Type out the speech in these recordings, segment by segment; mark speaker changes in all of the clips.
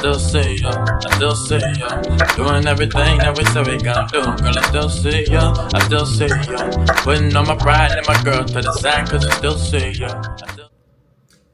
Speaker 1: Still see ya, I still see ya. Doing everything that we said we gonna do. Girl, I still see ya, I still see ya. Putting all my pride and my girl to the side, cause I still see ya.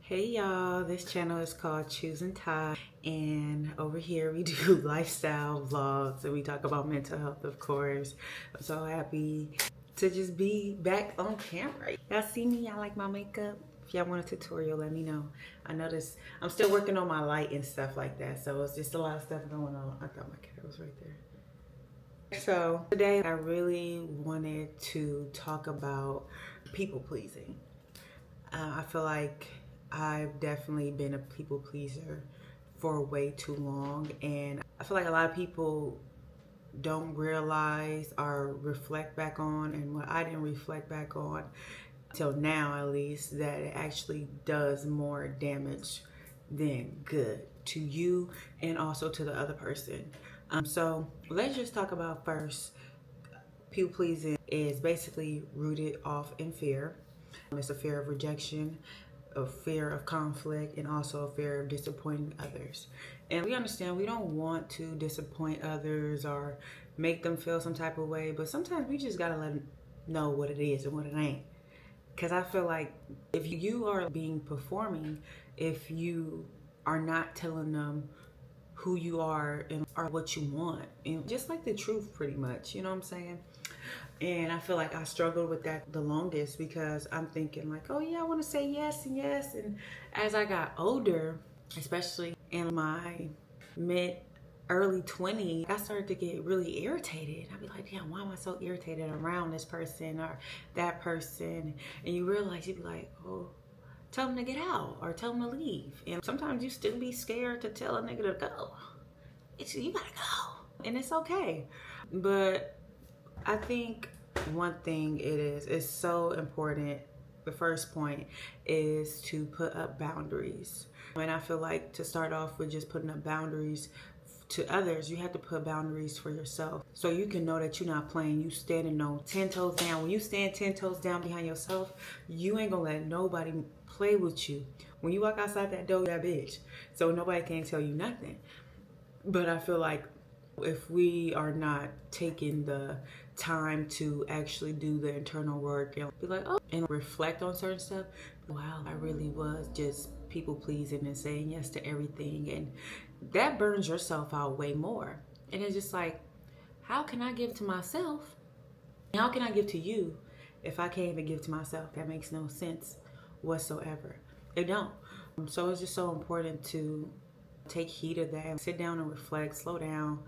Speaker 2: Hey y'all, this channel is called Choosing Ty, and over here we do lifestyle vlogs and we talk about mental health, of course. I'm so happy to just be back on camera. Y'all see me? Y'all like my makeup? If y'all want a tutorial, let me know. I noticed I'm still working on my light and stuff like that, so it's just a lot of stuff going on. I thought my cat was right there. So today I really wanted to talk about people pleasing. I feel like I've definitely been a people pleaser for way too long, and I feel like a lot of people don't realize or reflect back on, and what I didn't reflect back on till now at least, that it actually does more damage than good to you and also to the other person. So let's just talk about first, people pleasing is basically rooted off in fear. It's a fear of rejection, a fear of conflict, and also a fear of disappointing others. And we understand we don't want to disappoint others or make them feel some type of way, but sometimes we just gotta let them know what it is and what it ain't. Because I feel like if you are being performing, if you are not telling them who you are and or what you want, and just like the truth pretty much, you know what I'm saying? And I feel like I struggled with that the longest because I'm thinking like, oh yeah, I want to say yes and yes. And as I got older, especially in my mid early 20s, I started to get really irritated. I'd be like, damn, why am I so irritated around this person or that person? And you realize, you'd be like, oh, tell them to get out or tell them to leave. And sometimes you still be scared to tell a nigga to go. You gotta go. And it's okay. But I think one thing it's so important. The first point is to put up boundaries. And I feel like to start off with just putting up boundaries to others, you have to put boundaries for yourself. So you can know that you're not playing. You standing on 10 toes down. When you stand 10 toes down behind yourself, you ain't gonna let nobody play with you. When you walk outside that door, you're that bitch. So nobody can tell you nothing. But I feel like if we are not taking the time to actually do the internal work and be like, oh, and reflect on certain stuff, wow, I really was just people pleasing and saying yes to everything. And that burns yourself out way more. And it's just like, how can I give to myself? How can I give to you if I can't even give to myself? That makes no sense whatsoever. It don't. So it's just so important to take heed of that, sit down and reflect, slow down,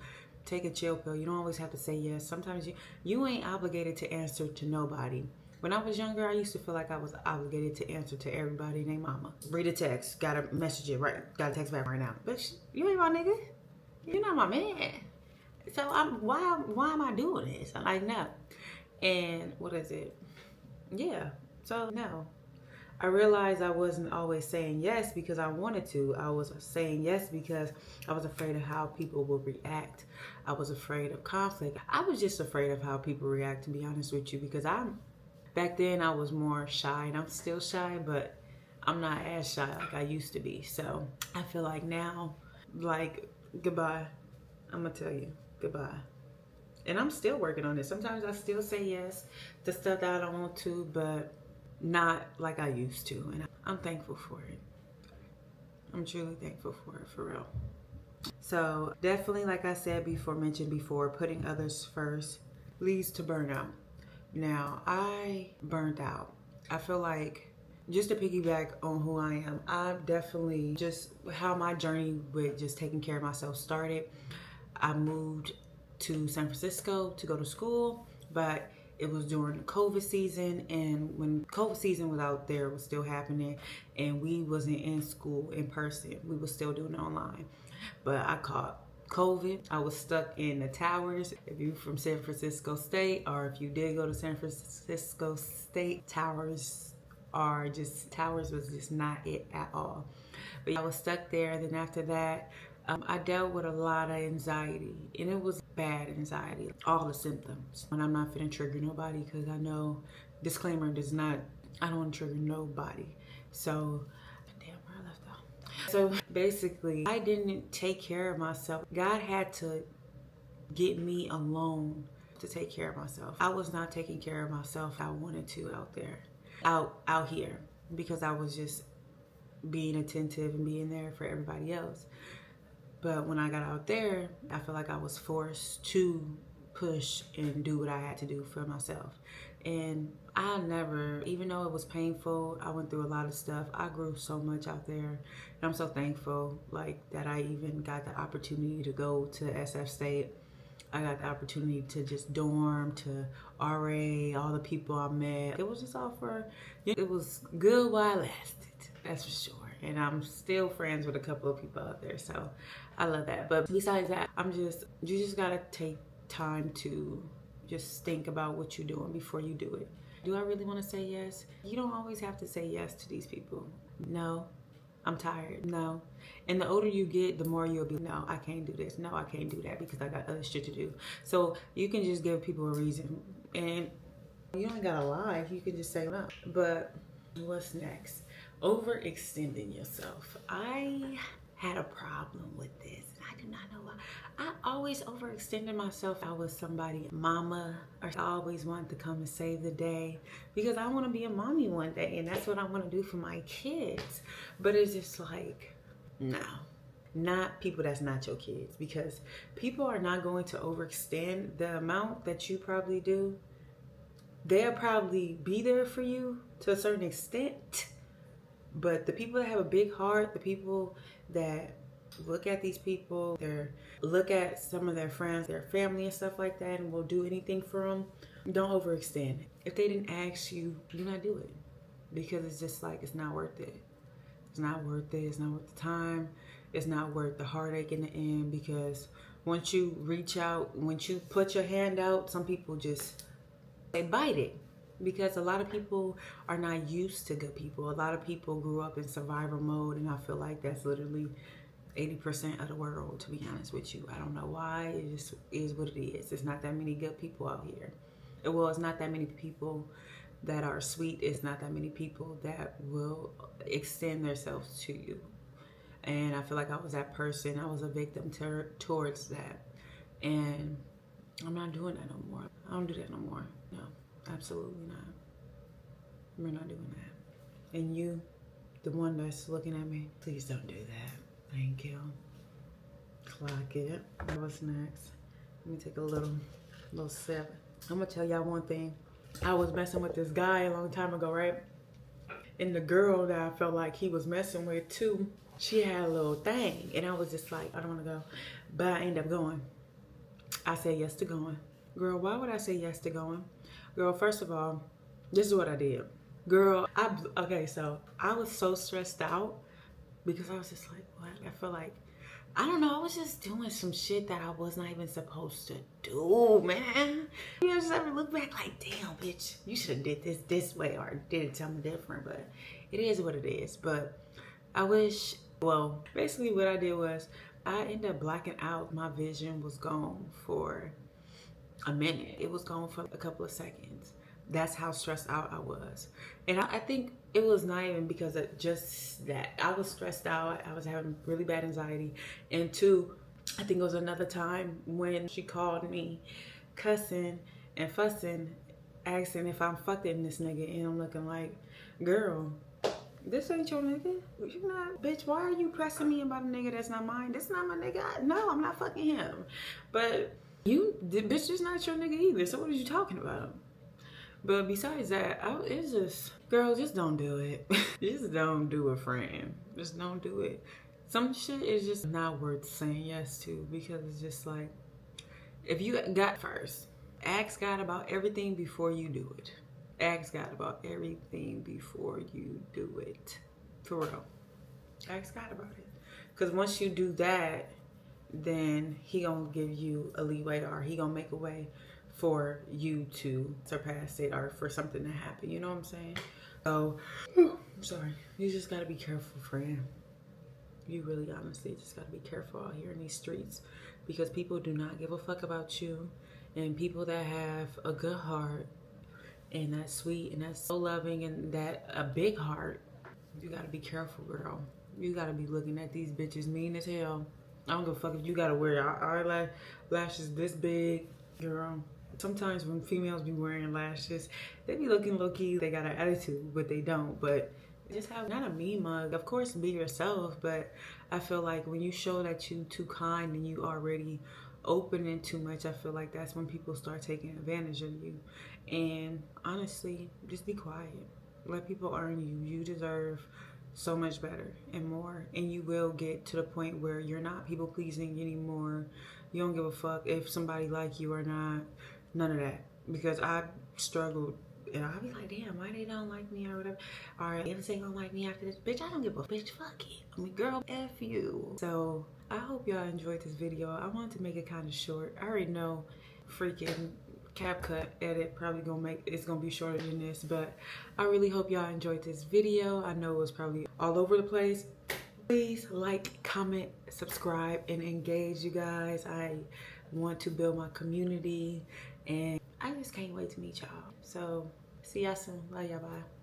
Speaker 2: take a chill pill. You don't always have to say yes. Sometimes you ain't obligated to answer to nobody. When I was younger, I used to feel like I was obligated to answer to everybody named mama. Read a text, gotta message it right, gotta text back right now. Bitch, you ain't my nigga. You're not my man. So why am I doing this? I'm like, no. And what is it? Yeah. So no. I realized I wasn't always saying yes because I wanted to. I was saying yes because I was afraid of how people would react. I was afraid of conflict. I was just afraid of how people react, to be honest with you, because back then I was more shy, and I'm still shy, but I'm not as shy like I used to be. So I feel like now, like, goodbye. I'm gonna tell you goodbye. And I'm still working on it. Sometimes I still say yes to stuff that I don't want to, but not like I used to. And I'm thankful for it. I'm truly thankful for it, for real. So definitely, like I said before, mentioned before, putting others first leads to burnout. Now, I burned out. I feel like, just to piggyback on who I am, I've definitely just how my journey with just taking care of myself started. I moved to San Francisco to go to school, but it was during the COVID season, and when COVID season was out there, it was still happening, and we wasn't in school in person. We were still doing it online. But I caught COVID. I was stuck in the towers. If you're from San Francisco State, or if you did go to San Francisco State, towers was just not it at all. But I was stuck there. And then after that, I dealt with a lot of anxiety, and it was bad anxiety, all the symptoms. And I'm not finna trigger nobody because I know, disclaimer, I don't want to trigger nobody. So, damn, where I left off. So basically, I didn't take care of myself. God had to get me alone to take care of myself. I was not taking care of myself. I wanted to out here, because I was just being attentive and being there for everybody else. But when I got out there, I feel like I was forced to push and do what I had to do for myself. And I never, even though it was painful, I went through a lot of stuff. I grew so much out there, and I'm so thankful that I even got the opportunity to go to SF State. I got the opportunity to just dorm, to RA, all the people I met. It was just all it was good while it lasted, that's for sure. And I'm still friends with a couple of people out there, so I love that. But besides that, you just gotta take time to just think about what you're doing before you do it. Do I really want to say yes? You don't always have to say yes to these people. No, I'm tired. No. And the older you get, the more you'll be, no, I can't do this. No, I can't do that because I got other shit to do. So you can just give people a reason. And you don't gotta lie. You can just say no. But what's next? Overextending yourself. I had a problem with this. I do not know why. I always overextended myself. I was somebody, mama, or I always wanted to come and save the day because I want to be a mommy one day, and that's what I want to do for my kids. But it's just like, no, not people that's not your kids, because people are not going to overextend the amount that you probably do. They'll probably be there for you to a certain extent, but the people that have a big heart, the people that look at these people, look at some of their friends, their family and stuff like that, and will do anything for them, don't overextend. If they didn't ask you, do not do it, because it's just like, it's not worth it. It's not worth it. It's not worth the time. It's not worth the heartache in the end, because once you reach out, once you put your hand out, some people they bite it, because a lot of people are not used to good people. A lot of people grew up in survival mode, and I feel like that's literally 80% of the world, to be honest with you. I don't know why. It just is what it is. It's not that many good people out here. Well, it's not that many people that are sweet. It's not that many people that will extend themselves to you. And I feel like I was that person. I was a victim towards that. And I'm not doing that no more. I don't do that no more. No, absolutely not. We're not doing that. And you, the one that's looking at me, please don't do that. Thank you. Clock it. What's next? Let me take a little sip. I'm gonna tell y'all one thing. I was messing with this guy a long time ago, right? And the girl that I felt like he was messing with too, she had a little thing. And I was just like, I don't wanna go. But I ended up going. I said yes to going. Girl, why would I say yes to going? Girl, first of all, this is what I did. Girl, okay, so I was so stressed out because I was just like, what? I feel like, I don't know, I was just doing some shit that I was not even supposed to do, man. You know, just ever look back like, damn, bitch, you should have did this way or did it something different, but it is what it is. But I wish, well, basically what I did was I ended up blacking out. My vision was gone for a minute. It was gone for a couple of seconds. That's how stressed out I was. And I think it was not even because of just that. I was stressed out. I was having really bad anxiety. And two, I think it was another time when she called me cussing and fussing, asking if I'm fucking this nigga. And I'm looking like, girl, this ain't your nigga. You not, bitch, why are you pressing me about a nigga that's not mine? That's not my nigga. No, I'm not fucking him. But bitch, is not your nigga either. So what are you talking about? But besides that, it's just, girl, just don't do it. Just don't do it, friend. Just don't do it. Some shit is just not worth saying yes to, because it's just like, if you got first, ask God about everything before you do it. Ask God about everything before you do it. For real. Ask God about it. Because once you do that, then he gonna give you a leeway, or he gonna make a way for you to surpass it, or for something to happen. You know what I'm saying? So, I'm sorry. You just gotta be careful, friend. You really honestly just gotta be careful out here in these streets, because people do not give a fuck about you. And people that have a good heart and that's sweet and that's so loving and that a big heart, you gotta be careful, girl. You gotta be looking at these bitches mean as hell. I don't give a fuck if you gotta wear eyelashes this big, girl. Sometimes when females be wearing lashes, they be looking low-key. They got an attitude, but they don't. But just have not a mean mug. Of course, be yourself, but I feel like when you show that you too kind and you already opening too much, I feel like that's when people start taking advantage of you. And honestly, just be quiet. Let people earn you. You deserve so much better and more, and you will get to the point where you're not people pleasing anymore. You don't give a fuck if somebody like you or not. None of that, because I struggled and I'll be like, damn, why they don't like me or whatever. All right, if they gonna like me after this, bitch, I don't give a bitch, fuck it. I mean, girl, F you. So I hope y'all enjoyed this video. I wanted to make it kind of short. I already know freaking CapCut edit probably it's gonna be shorter than this, but I really hope y'all enjoyed this video. I know it was probably all over the place. Please like, comment, subscribe, and engage, you guys. I want to build my community, and I just can't wait to meet y'all. So see y'all soon. Love y'all. Bye.